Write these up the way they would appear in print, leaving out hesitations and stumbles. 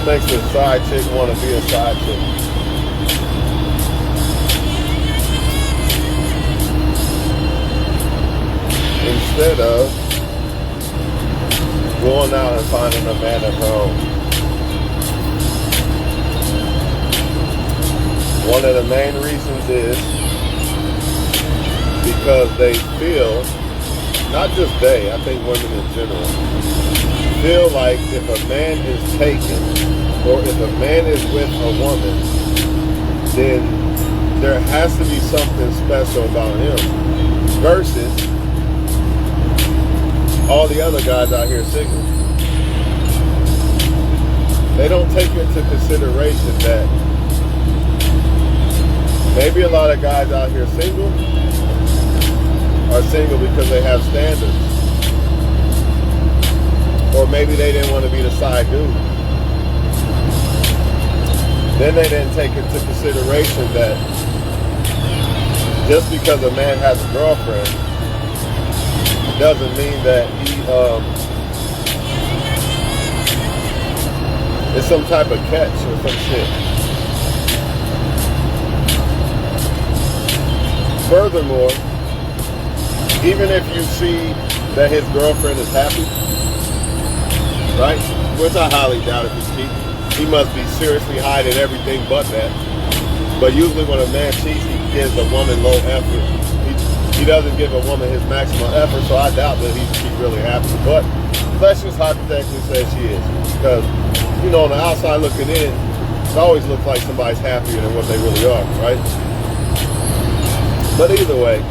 What makes a side chick want to be a side chick? Instead of going out and finding a man of her own. One of the main reasons is because they feel, not just they, I think women in general, feel like if a man is taken or if a man is with a woman, then there has to be something special about him versus all the other guys out here single. They don't take into consideration that maybe a lot of guys out here single are single because they have standards. Or maybe they didn't want to be the side dude. Then they didn't take into consideration that just because a man has a girlfriend doesn't mean that he is some type of catch or some shit. Furthermore, even if you see that his girlfriend is happy, right? Which I highly doubt if he's cheating. He must be seriously hiding everything but that. But usually when a man cheats, he gives a woman low effort. He doesn't give a woman his maximum effort, so I doubt that she's really happy. But let's just hypothetically say she is. Because, you know, on the outside looking in, it always looks like somebody's happier than what they really are, right? But either way,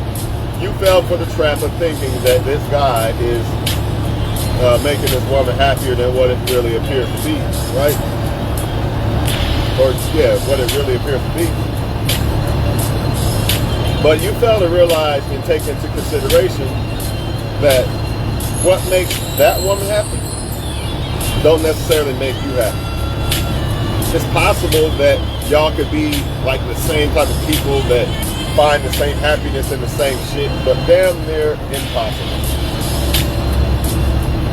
you fell for the trap of thinking that this guy is making this woman happier than what it really appears to be, right? Or, yeah, what it really appears to be. But you fail to realize and take into consideration that what makes that woman happy don't necessarily make you happy. It's possible that y'all could be like the same type of people that find the same happiness in the same shit, but damn near impossible.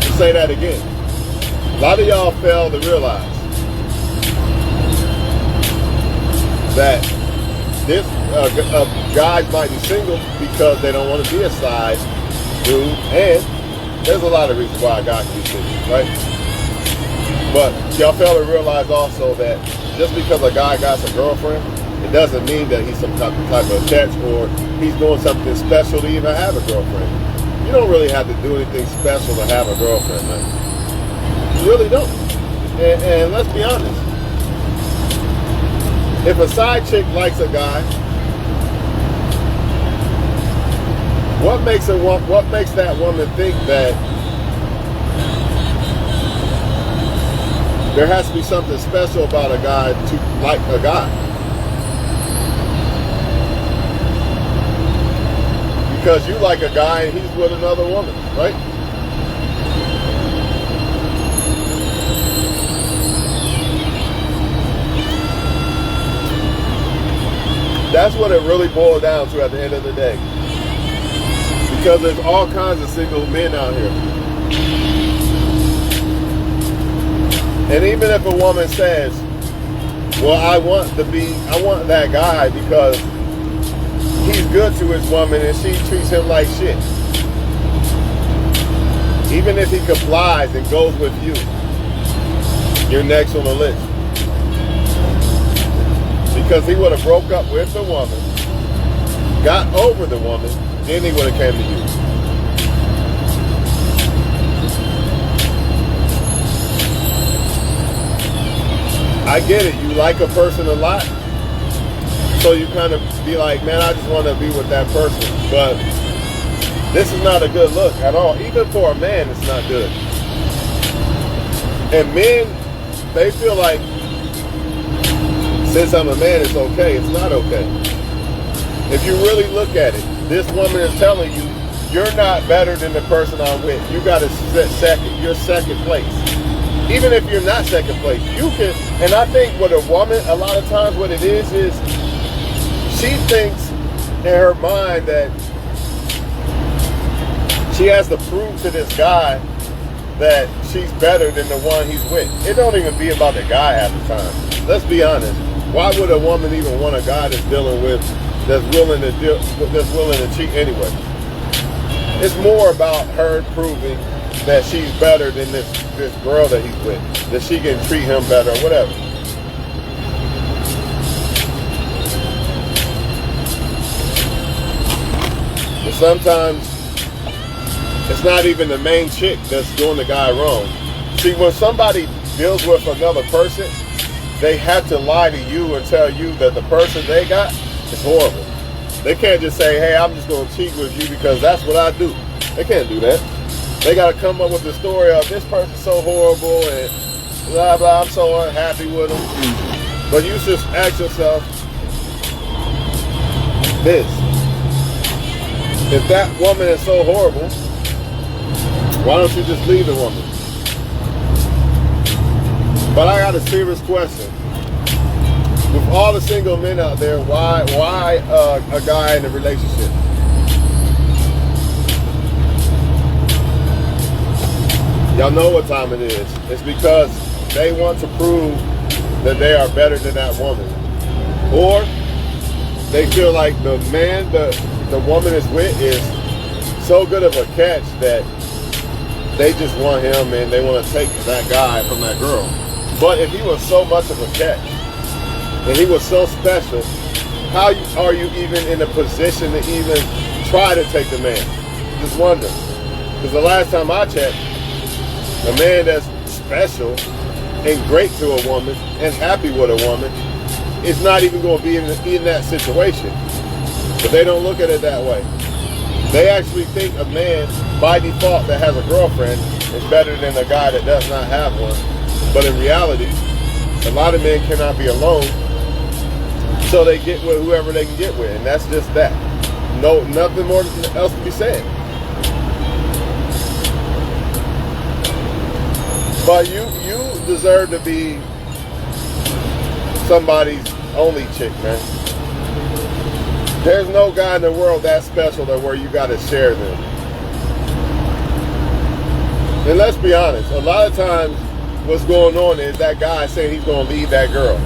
To say that again, a lot of y'all fail to realize that this guys might be single because they don't want to be a side dude, and there's a lot of reasons why a guy can be single, right? But y'all fail to realize also that just because a guy got a girlfriend, it doesn't mean that he's some type of catch or he's doing something special to even have a girlfriend. You don't really have to do anything special to have a girlfriend, man. You really don't. And let's be honest. If a side chick likes a guy, what makes that woman think that there has to be something special about a guy to like a guy? Because you like a guy and he's with another woman, right? That's what it really boils down to at the end of the day. Because there's all kinds of single men out here. And even if a woman says, well, I want that guy because he's good to his woman and she treats him like shit. Even if he complies and goes with you, you're next on the list. Because he would have broke up with the woman, got over the woman, then he would have came to you. I get it. You like a person a lot, so you kind of be like, man, I just want to be with that person. But this is not a good look at all. Even for a man, it's not good. And men, they feel like, since I'm a man, it's okay. It's not okay. If you really look at it, this woman is telling you, you're not better than the person I'm with. You got to sit second. You're second place. Even if you're not second place, you can. And I think with a woman, a lot of times what it is she thinks in her mind that she has to prove to this guy that she's better than the one he's with. It don't even be about the guy half the time. Let's be honest. Why would a woman even want a guy that's dealing with, that's willing to cheat anyway? It's more about her proving that she's better than this girl that he's with, that she can treat him better or whatever. But sometimes it's not even the main chick that's doing the guy wrong. See, when somebody deals with another person, they have to lie to you and tell you that the person they got is horrible. They can't just say, hey, I'm just going to cheat with you because that's what I do. They can't do that. They got to come up with the story of this person's so horrible and blah, blah, I'm so unhappy with them. But you just ask yourself this. If that woman is so horrible, why don't you just leave the woman? But I got a serious question. With all the single men out there, why a guy in a relationship? Y'all know what time it is. It's because they want to prove that they are better than that woman. Or they feel like the man the woman is with is so good of a catch that they just want him and they want to take that guy from that girl. But if he was so much of a catch and he was so special, how are you even in a position to even try to take the man? Just wonder. Because the last time I checked, a man that's special and great to a woman and happy with a woman is not even going to be in that situation. But they don't look at it that way. They actually think a man, by default, that has a girlfriend is better than a guy that does not have one. But in reality, a lot of men cannot be alone, so they get with whoever they can get with, and that's just that. No, nothing more else to be said. But you deserve to be somebody's only chick, man. There's no guy in the world that special that where you got to share them. And let's be honest, a lot of times what's going on is that guy saying he's going to leave that girl.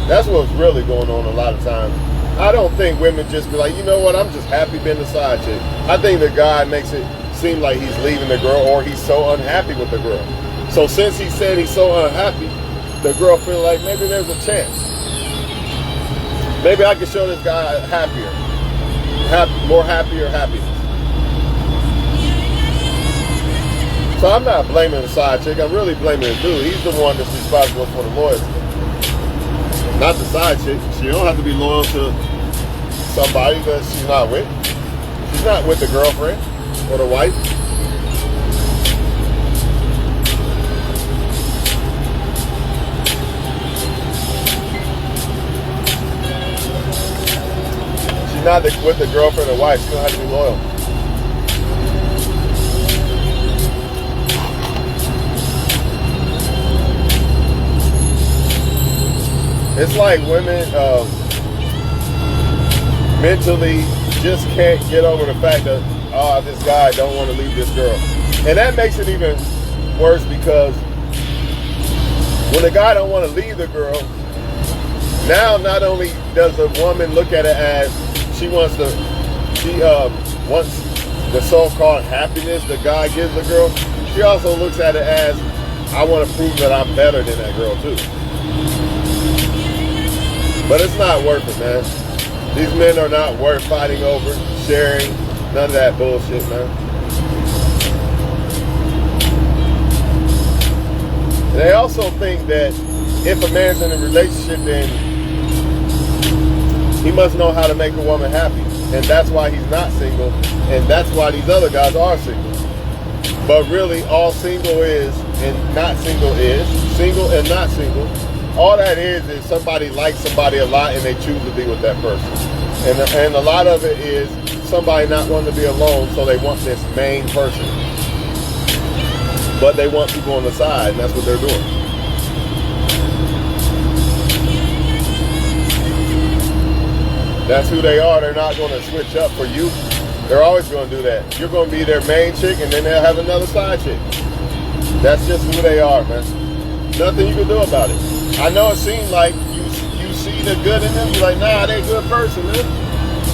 That's what's really going on a lot of times. I don't think women just be like, you know what, I'm just happy being a side chick. I think the guy makes it seem like he's leaving the girl or he's so unhappy with the girl. So since he said he's so unhappy, the girl feel like maybe there's a chance. Maybe I can show this guy more happier happiness. So I'm not blaming the side chick. I'm really blaming the dude. He's the one that's responsible for the loyalty. Not the side chick. She don't have to be loyal to somebody that she's not with. She's not with the girlfriend or the wife. She's not with the girlfriend or wife. She don't have to be loyal. It's like women mentally just can't get over the fact that, this guy don't want to leave this girl. And that makes it even worse because when the guy don't want to leave the girl, now not only does the woman look at it as she wants the so-called happiness the guy gives the girl, she also looks at it as, I want to prove that I'm better than that girl too. But it's not worth it, man. These men are not worth fighting over, sharing, none of that bullshit, man. And they also think that if a man's in a relationship, then he must know how to make a woman happy. And that's why he's not single, and that's why these other guys are single. But really, all single is and not single is, single and not single, all that is somebody likes somebody a lot and they choose to be with that person. And a lot of it is somebody not wanting to be alone, so they want this main person. But they want people on the side, and that's what they're doing. That's who they are. They're not going to switch up for you. They're always going to do that. You're going to be their main chick, and then they'll have another side chick. That's just who they are, man. Nothing you can do about it. I know it seems like you see the good in them. You're like, nah, they're a good person, man.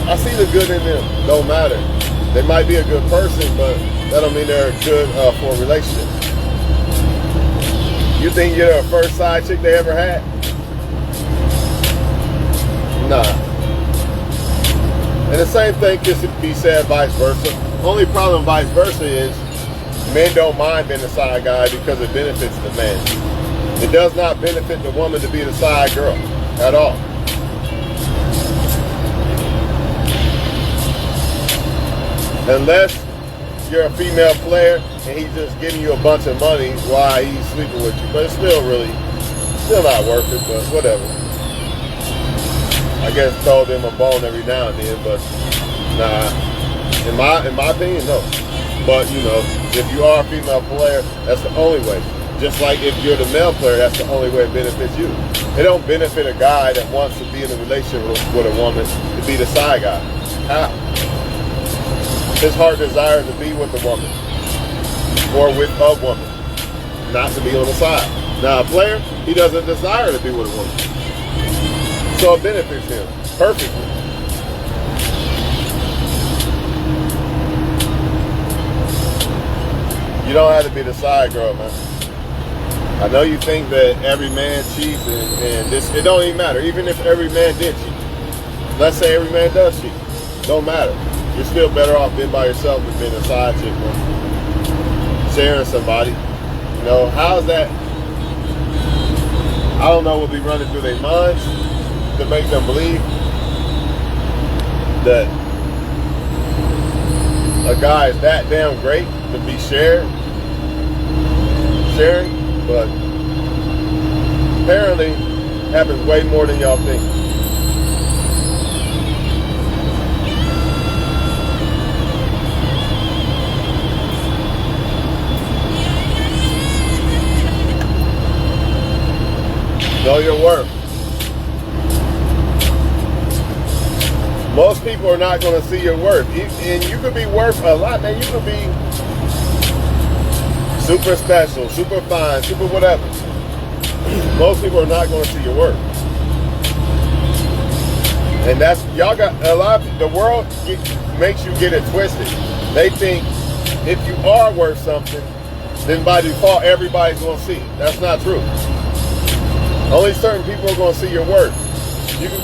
I see the good in them. Don't matter. They might be a good person, but that don't mean they're good for a relationship. You think you're the first side chick they ever had? Nah. And the same thing can be said vice versa. Only problem vice versa is men don't mind being the side guy because it benefits the man. It does not benefit the woman to be the side girl at all. Unless you're a female player and he's just giving you a bunch of money while he's sleeping with you. But it's still not worth it, but whatever. I guess throw them a bone every now and then, but nah. In my opinion, no. But you know, if you are a female player, that's the only way. Just like if you're the male player, that's the only way it benefits you. It don't benefit a guy that wants to be in a relationship with a woman to be the side guy. How? His heart desires to be with a woman or with a woman, not to be on the side. Now a player, he doesn't desire to be with a woman. So it benefits him perfectly. You don't have to be the side girl, man. I know you think that every man cheats and this, it don't even matter. Even if every man did cheat. Let's say every man does cheat. Don't matter. You're still better off being by yourself than being a side chick, man. Sharing somebody. You know, how's that? I don't know what be running through their minds to make them believe that a guy is that damn great to be sharing, but apparently happens way more than y'all think. Know your worth. Most people are not going to see your worth. And you could be worth a lot, man. You could be super special, super fine, super whatever. Most people are not going to see your worth. And that's, y'all got a lot of, the world makes you get it twisted. They think if you are worth something, then by default, everybody's going to see it. That's not true. Only certain people are going to see your worth. You can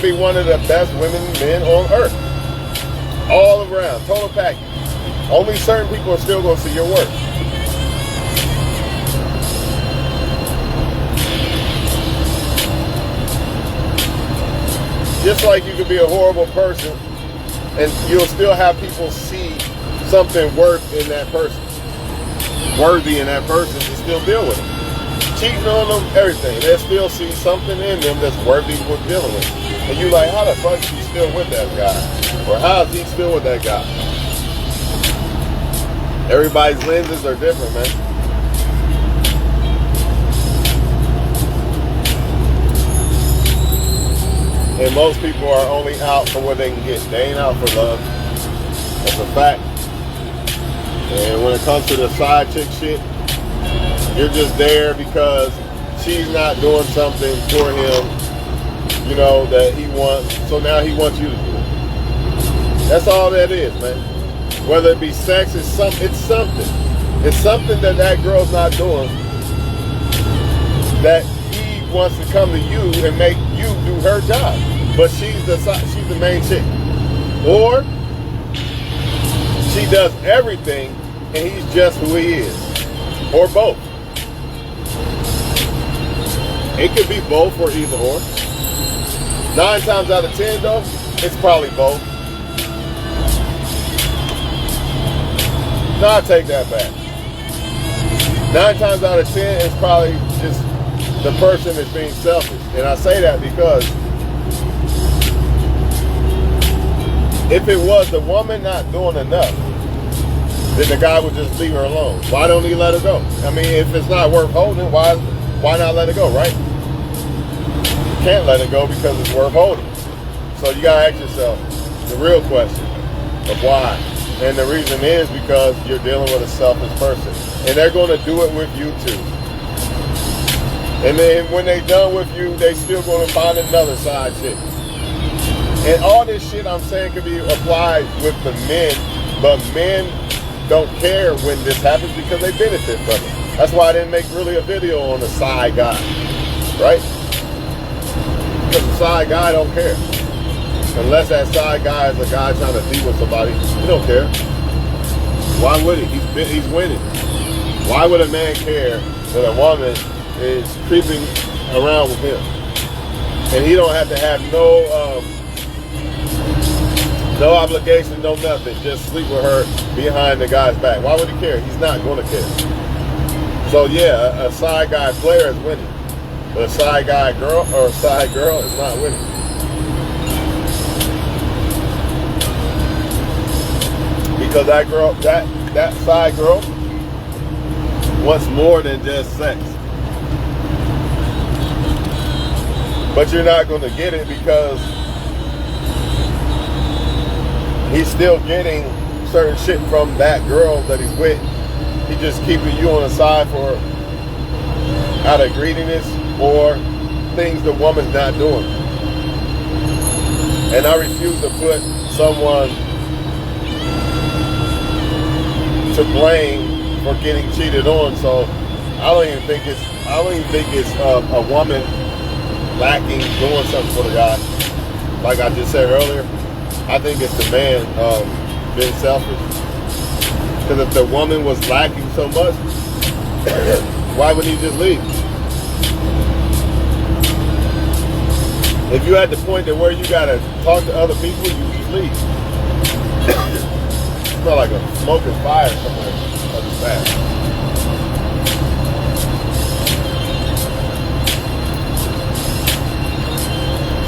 be one of the best women, men on earth. All around, total package. Only certain people are still going to see your worth. Just like you could be a horrible person and you'll still have people see something worth in that person. Worthy in that person to still deal with them. Cheating on them, everything. They'll still see something in them that's worthy of dealing with. And you're like, how the fuck is she still with that guy? Or how is he still with that guy? Everybody's lenses are different, man. And most people are only out for what they can get. They ain't out for love. That's a fact. And when it comes to the side chick shit, you're just there because she's not doing something for him, you know, that he wants. So now he wants you to do it. That's all that is, man. Whether it be sex, it's something. It's something that that girl's not doing. That he wants to come to you and make you do her job. But she's the main chick. Or she does everything and he's just who he is. Or both. It could be both or either or. 9 times out of 10 though, it's probably both. No, I take that back. 9 times out of 10, it's probably just the person that's being selfish. And I say that because if it was the woman not doing enough, then the guy would just leave her alone. Why don't he let her go? I mean, if it's not worth holding, why not let it go, right? You can't let it go because it's worth holding. So you gotta ask yourself the real question of why. And the reason is because you're dealing with a selfish person. And they're going to do it with you too. And then when they done with you, they still going to find another side chick. And all this shit I'm saying can be applied with the men, but men don't care when this happens because they benefit from it. That's why I didn't make really a video on the side guy, right? Because the side guy don't care. Unless that side guy is a guy trying to be with somebody, he don't care. Why would he? He's winning. Why would a man care that a woman is creeping around with him? And he don't have to have no obligation, no nothing. Just sleep with her behind the guy's back. Why would he care? He's not going to care. So yeah, a side guy player is winning. But a side guy girl or a side girl is not winning. Because that girl, that side girl wants more than just sex. But you're not going to get it because he's still getting certain shit from that girl that he's with. He's just keeping you on the side for out of greediness or things the woman's not doing. And I refuse to put someone to blame for getting cheated on. So I don't even think it's a woman lacking doing something for the guy. Like I just said earlier, I think it's the man being selfish. Because if the woman was lacking so much, why would he just leave? If you at the point that where you gotta talk to other people, you just leave. It's not like a smoking fire somewhere other fast.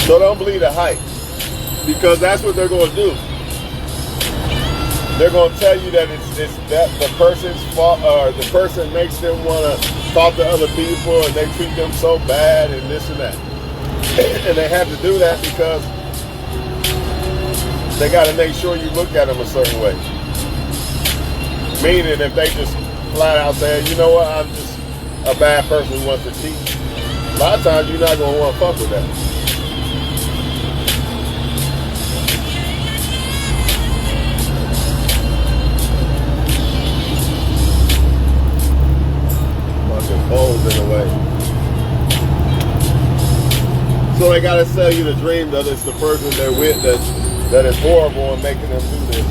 So don't believe the hype, because that's what they're going to do. They're going to tell you that it's that the person's fault, or the person makes them want to talk to other people and they treat them so bad and this and that. And they have to do that because they got to make sure you look at them a certain way. Meaning if they just flat out say, you know what, I'm just a bad person who wants to cheat, a lot of times you're not going to want to fuck with that. Fucking in a way. So they gotta sell you the dream that it's the person they're with that is horrible and making them do this.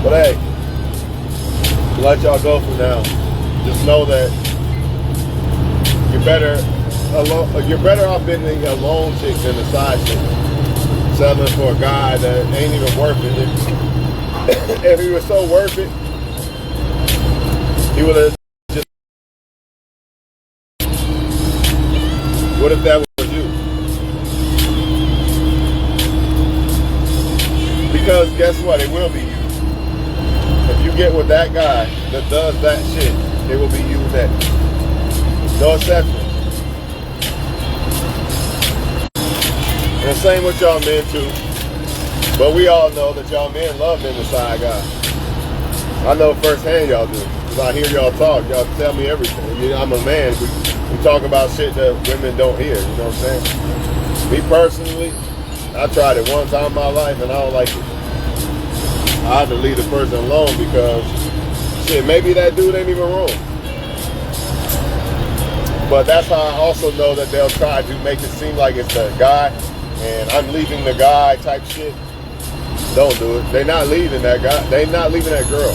But hey, let y'all go for now. Just know that you're better off being a lone chick than a side chick. Settling for a guy that ain't even worth it. If he was so worth it, he would have just. What if that was you? Because guess what? It will be you. If you get with that guy that does that shit, it will be you next. No exception. And the same with y'all men too. But we all know that y'all men love being the side guy. I know firsthand y'all do. Because I hear y'all talk. Y'all tell me everything. I'm a man. We talk about shit that women don't hear. You know what I'm saying? Me personally, I tried it one time in my life and I don't like it. I had to leave the person alone because shit, maybe that dude ain't even wrong. But that's how I also know that they'll try to make it seem like it's the guy and I'm leaving the guy type shit. Don't do it. They're not leaving that guy. They're not leaving that girl.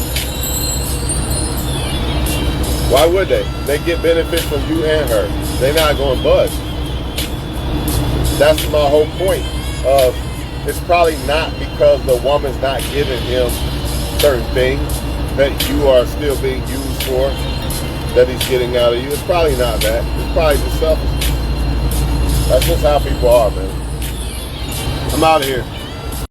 Why would they? They get benefits from you and her. They're not going to budge. That's my whole point of it's probably not because the woman's not giving him certain things that you are still being used for, that he's getting out of you. It's probably not that. It's probably just selfish. That's just how people are, man. I'm out of here.